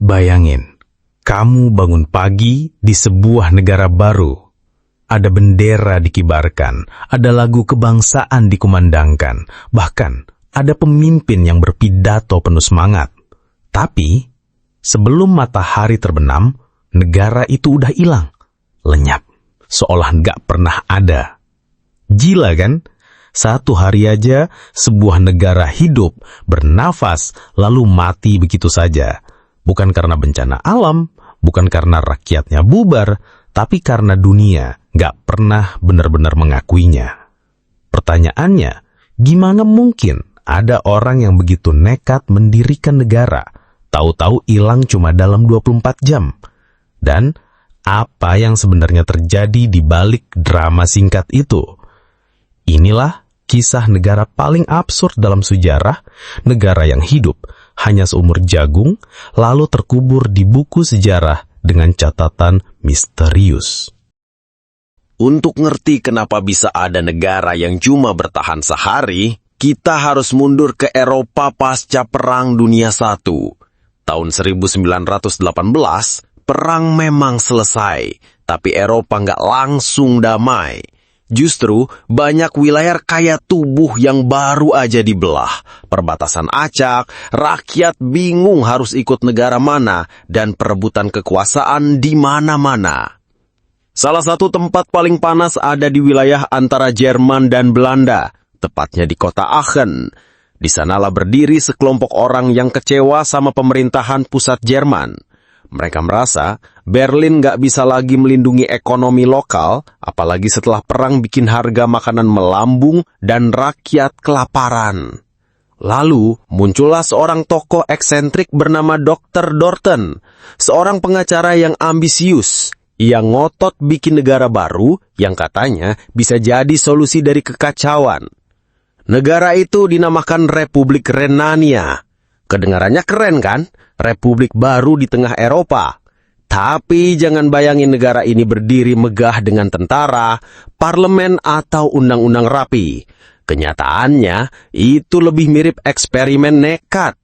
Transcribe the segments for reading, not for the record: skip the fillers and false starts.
Bayangin, kamu bangun pagi di sebuah negara baru. Ada bendera dikibarkan, ada lagu kebangsaan dikumandangkan, bahkan ada pemimpin yang berpidato penuh semangat. Tapi, sebelum matahari terbenam, negara itu udah hilang, lenyap, seolah nggak pernah ada. Gila kan? Satu hari aja sebuah negara hidup, bernafas, lalu mati begitu saja. Bukan karena bencana alam, bukan karena rakyatnya bubar, tapi karena dunia nggak pernah benar-benar mengakuinya. Pertanyaannya, gimana mungkin ada orang yang begitu nekat mendirikan negara, tahu-tahu hilang cuma dalam 24 jam? Dan apa yang sebenarnya terjadi di balik drama singkat itu? Inilah kisah negara paling absurd dalam sejarah, negara yang hidup hanya seumur jagung, lalu terkubur di buku sejarah dengan catatan misterius. Untuk ngerti kenapa bisa ada negara yang cuma bertahan sehari, kita harus mundur ke Eropa pasca Perang Dunia I. Tahun 1918, perang memang selesai, tapi Eropa nggak langsung damai. Justru, banyak wilayah kaya tubuh yang baru aja dibelah. Perbatasan acak, rakyat bingung harus ikut negara mana, dan perebutan kekuasaan di mana-mana. Salah satu tempat paling panas ada di wilayah antara Jerman dan Belanda, tepatnya di kota Aachen. Di sanalah berdiri sekelompok orang yang kecewa sama pemerintahan pusat Jerman. Mereka merasa Berlin nggak bisa lagi melindungi ekonomi lokal, apalagi setelah perang bikin harga makanan melambung dan rakyat kelaparan. Lalu muncullah seorang tokoh eksentrik bernama Dr. Dorten, seorang pengacara yang ambisius. Ia ngotot bikin negara baru yang katanya bisa jadi solusi dari kekacauan. Negara itu dinamakan Republik Renania. Kedengarannya keren kan? Republik baru di tengah Eropa. Tapi jangan bayangin negara ini berdiri megah dengan tentara, parlemen, atau undang-undang rapi. Kenyataannya, itu lebih mirip eksperimen nekat.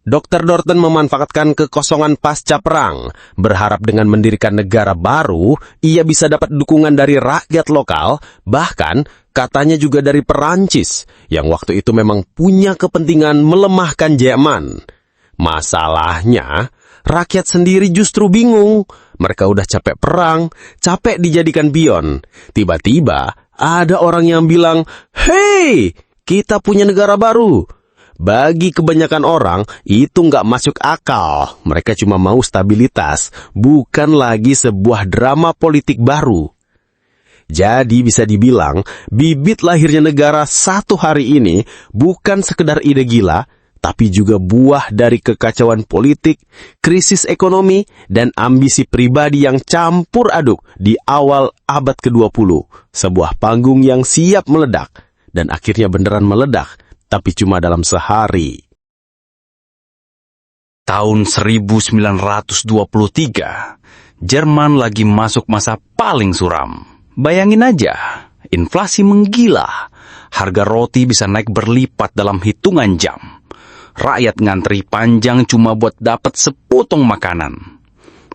Dr. Dorten memanfaatkan kekosongan pasca perang, berharap dengan mendirikan negara baru, ia bisa dapat dukungan dari rakyat lokal, bahkan katanya juga dari Perancis, yang waktu itu memang punya kepentingan melemahkan Jerman. Masalahnya, rakyat sendiri justru bingung. Mereka udah capek perang, capek dijadikan pion. Tiba-tiba, ada orang yang bilang, "Hei, kita punya negara baru." Bagi kebanyakan orang, itu nggak masuk akal. Mereka cuma mau stabilitas, bukan lagi sebuah drama politik baru. Jadi bisa dibilang, bibit lahirnya negara satu hari ini bukan sekedar ide gila, tapi juga buah dari kekacauan politik, krisis ekonomi, dan ambisi pribadi yang campur aduk di awal abad ke-20. Sebuah panggung yang siap meledak, dan akhirnya beneran meledak, tapi cuma dalam sehari. Tahun 1923, Jerman lagi masuk masa paling suram. Bayangin aja, inflasi menggila, harga roti bisa naik berlipat dalam hitungan jam. Rakyat ngantri panjang cuma buat dapat sepotong makanan.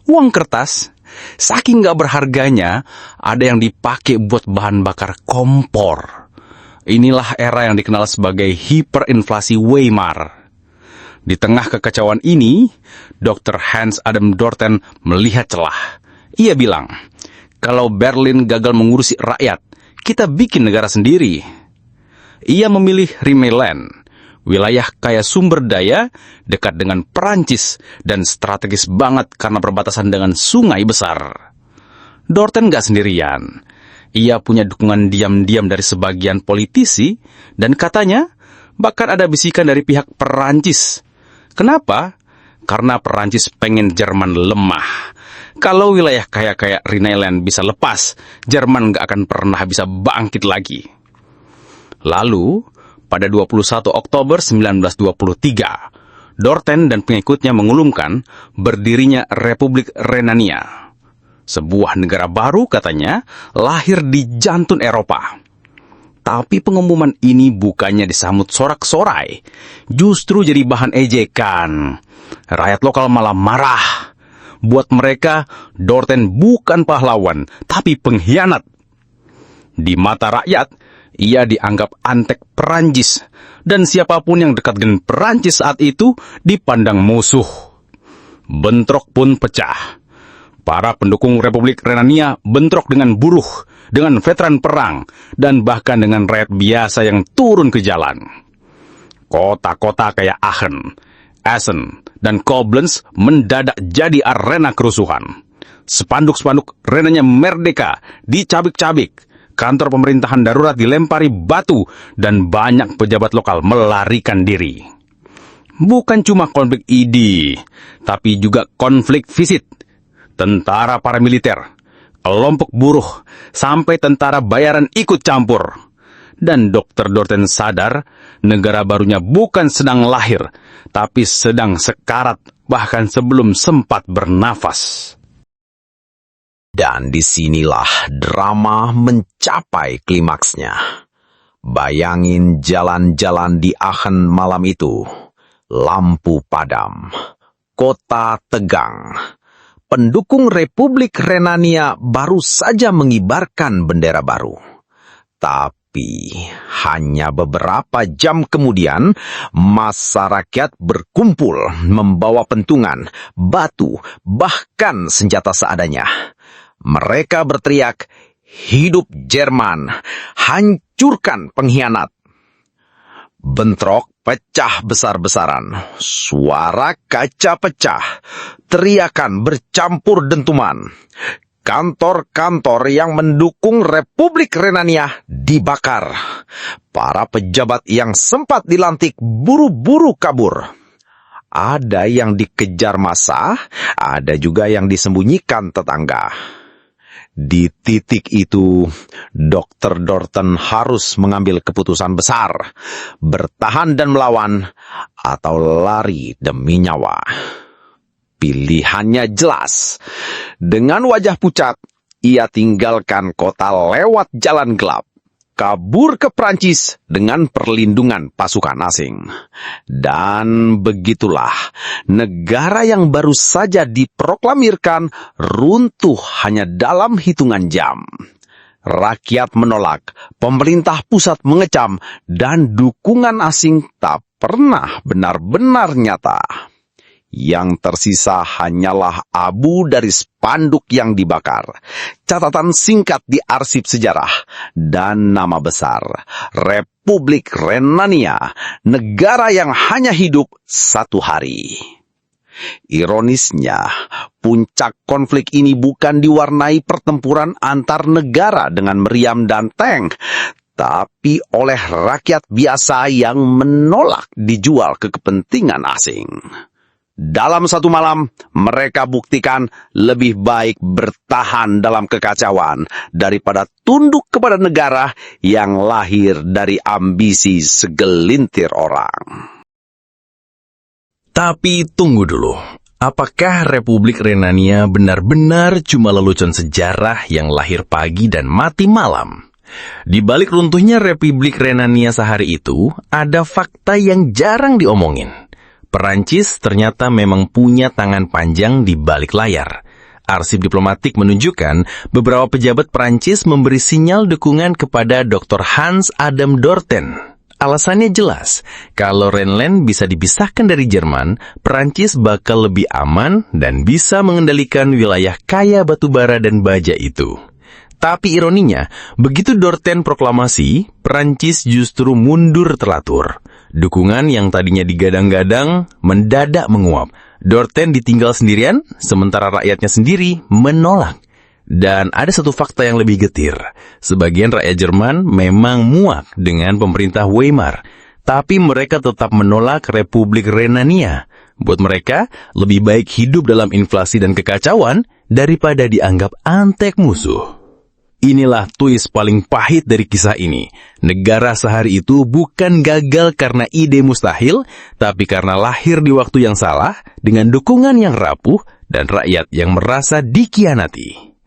Uang kertas, saking gak berharganya, ada yang dipakai buat bahan bakar kompor. Inilah era yang dikenal sebagai hiperinflasi Weimar. Di tengah kekacauan ini, Dr. Hans Adam Dorten melihat celah. Ia bilang, kalau Berlin gagal mengurusi rakyat, kita bikin negara sendiri. Ia memilih Rhineland, wilayah kaya sumber daya, dekat dengan Perancis, dan strategis banget karena berbatasan dengan sungai besar. Dorten gak sendirian. Ia punya dukungan diam-diam dari sebagian politisi, dan katanya, bahkan ada bisikan dari pihak Perancis. Kenapa? Karena Perancis pengen Jerman lemah. Kalau wilayah kaya-kaya Rhineland bisa lepas, Jerman gak akan pernah bisa bangkit lagi. Lalu, pada 21 Oktober 1923, Dorten dan pengikutnya mengumumkan berdirinya Republik Renania. Sebuah negara baru katanya lahir di jantung Eropa. Tapi pengumuman ini bukannya disambut sorak-sorai, justru jadi bahan ejekan. Rakyat lokal malah marah. Buat mereka, Dorten bukan pahlawan, tapi pengkhianat. Di mata rakyat, ia dianggap antek Perancis, dan siapapun yang dekat dengan Perancis saat itu dipandang musuh. Bentrok pun pecah. Para pendukung Republik Renania bentrok dengan buruh, dengan veteran perang, dan bahkan dengan rakyat biasa yang turun ke jalan. Kota-kota kayak Aachen, Essen, dan Koblenz mendadak jadi arena kerusuhan. Spanduk-spanduk Renania Merdeka dicabik-cabik, kantor pemerintahan darurat dilempari batu, dan banyak pejabat lokal melarikan diri. Bukan cuma konflik ide, tapi juga konflik fisik. Tentara paramiliter, kelompok buruh, sampai tentara bayaran ikut campur. Dan Dr. Dorten sadar, negara barunya bukan sedang lahir, tapi sedang sekarat, bahkan sebelum sempat bernafas. Dan disinilah drama mencapai klimaksnya. Bayangin jalan-jalan di Aachen malam itu. Lampu padam. Kota tegang. Pendukung Republik Renania baru saja mengibarkan bendera baru. Tapi hanya beberapa jam kemudian, massa rakyat berkumpul membawa pentungan, batu, bahkan senjata seadanya. Mereka berteriak, "Hidup Jerman! Hancurkan pengkhianat!" Bentrok pecah besar-besaran, suara kaca pecah, teriakan bercampur dentuman. Kantor-kantor yang mendukung Republik Renania dibakar. Para pejabat yang sempat dilantik buru-buru kabur. Ada yang dikejar massa, ada juga yang disembunyikan tetangga. Di titik itu, Dr. Dorten harus mengambil keputusan besar, bertahan dan melawan, atau lari demi nyawa. Pilihannya jelas. Dengan wajah pucat, ia tinggalkan kota lewat jalan gelap, kabur ke Prancis dengan perlindungan pasukan asing. Dan begitulah, negara yang baru saja diproklamirkan runtuh hanya dalam hitungan jam. Rakyat menolak, pemerintah pusat mengecam, dan dukungan asing tak pernah benar-benar nyata. Yang tersisa hanyalah abu dari spanduk yang dibakar, catatan singkat di arsip sejarah, dan nama besar, Republik Renania, negara yang hanya hidup satu hari. Ironisnya, puncak konflik ini bukan diwarnai pertempuran antar negara dengan meriam dan tank, tapi oleh rakyat biasa yang menolak dijual ke kepentingan asing. Dalam satu malam, mereka buktikan lebih baik bertahan dalam kekacauan daripada tunduk kepada negara yang lahir dari ambisi segelintir orang. Tapi tunggu dulu, apakah Republik Renania benar-benar cuma lelucon sejarah yang lahir pagi dan mati malam? Di balik runtuhnya Republik Renania sehari itu, ada fakta yang jarang diomongin. Perancis ternyata memang punya tangan panjang di balik layar. Arsip diplomatik menunjukkan beberapa pejabat Perancis memberi sinyal dukungan kepada Dr. Hans Adam Dorten. Alasannya jelas, kalau Rhineland bisa dipisahkan dari Jerman, Perancis bakal lebih aman dan bisa mengendalikan wilayah kaya batubara dan baja itu. Tapi ironinya, begitu Dorten proklamasi, Perancis justru mundur teratur. Dukungan yang tadinya digadang-gadang mendadak menguap. Dorten ditinggal sendirian, sementara rakyatnya sendiri menolak. Dan ada satu fakta yang lebih getir. Sebagian rakyat Jerman memang muak dengan pemerintah Weimar, tapi mereka tetap menolak Republik Renania. Buat mereka, lebih baik hidup dalam inflasi dan kekacauan daripada dianggap antek musuh. Inilah twist paling pahit dari kisah ini. Negara sehari itu bukan gagal karena ide mustahil, tapi karena lahir di waktu yang salah, dengan dukungan yang rapuh, dan rakyat yang merasa dikhianati.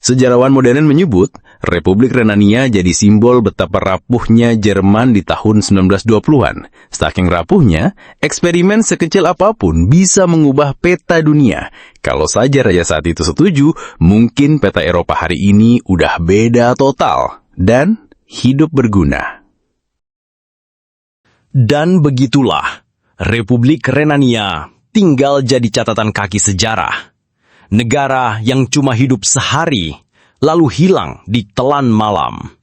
Sejarawan modern menyebut, Republik Renania jadi simbol betapa rapuhnya Jerman di tahun 1920-an. Saking rapuhnya, eksperimen sekecil apapun bisa mengubah peta dunia. Kalau saja raja saat itu setuju, mungkin peta Eropa hari ini udah beda total dan hidup berguna. Dan begitulah, Republik Renania tinggal jadi catatan kaki sejarah. Negara yang cuma hidup sehari, lalu hilang di telan malam.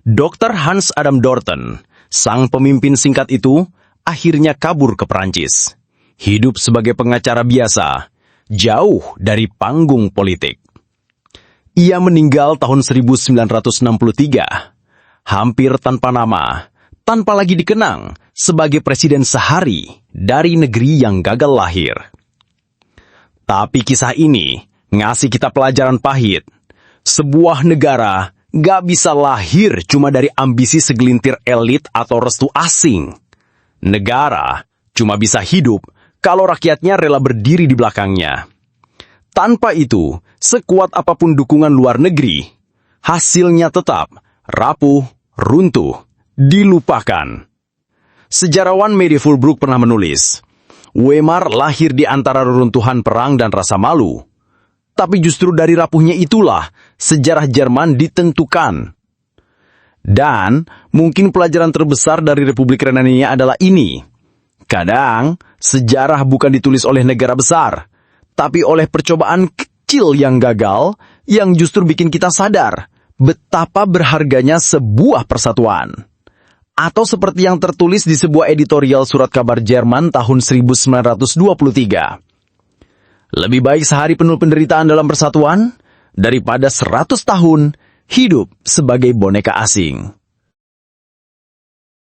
Dr. Hans Adam Dorten, sang pemimpin singkat itu, akhirnya kabur ke Perancis. Hidup sebagai pengacara biasa, jauh dari panggung politik. Ia meninggal tahun 1963, hampir tanpa nama, tanpa lagi dikenang sebagai presiden sehari dari negeri yang gagal lahir. Tapi kisah ini ngasih kita pelajaran pahit. Sebuah negara gak bisa lahir cuma dari ambisi segelintir elit atau restu asing. Negara cuma bisa hidup kalau rakyatnya rela berdiri di belakangnya. Tanpa itu, sekuat apapun dukungan luar negeri, hasilnya tetap rapuh, runtuh, dilupakan. Sejarawan Mary Fulbrook pernah menulis, Weimar lahir di antara reruntuhan perang dan rasa malu. Tapi justru dari rapuhnya itulah sejarah Jerman ditentukan. Dan mungkin pelajaran terbesar dari Republik Renania adalah ini. Kadang, sejarah bukan ditulis oleh negara besar, tapi oleh percobaan kecil yang gagal, yang justru bikin kita sadar betapa berharganya sebuah persatuan. Atau seperti yang tertulis di sebuah editorial surat kabar Jerman tahun 1923. Lebih baik sehari penuh penderitaan dalam persatuan, daripada 100 tahun hidup sebagai boneka asing.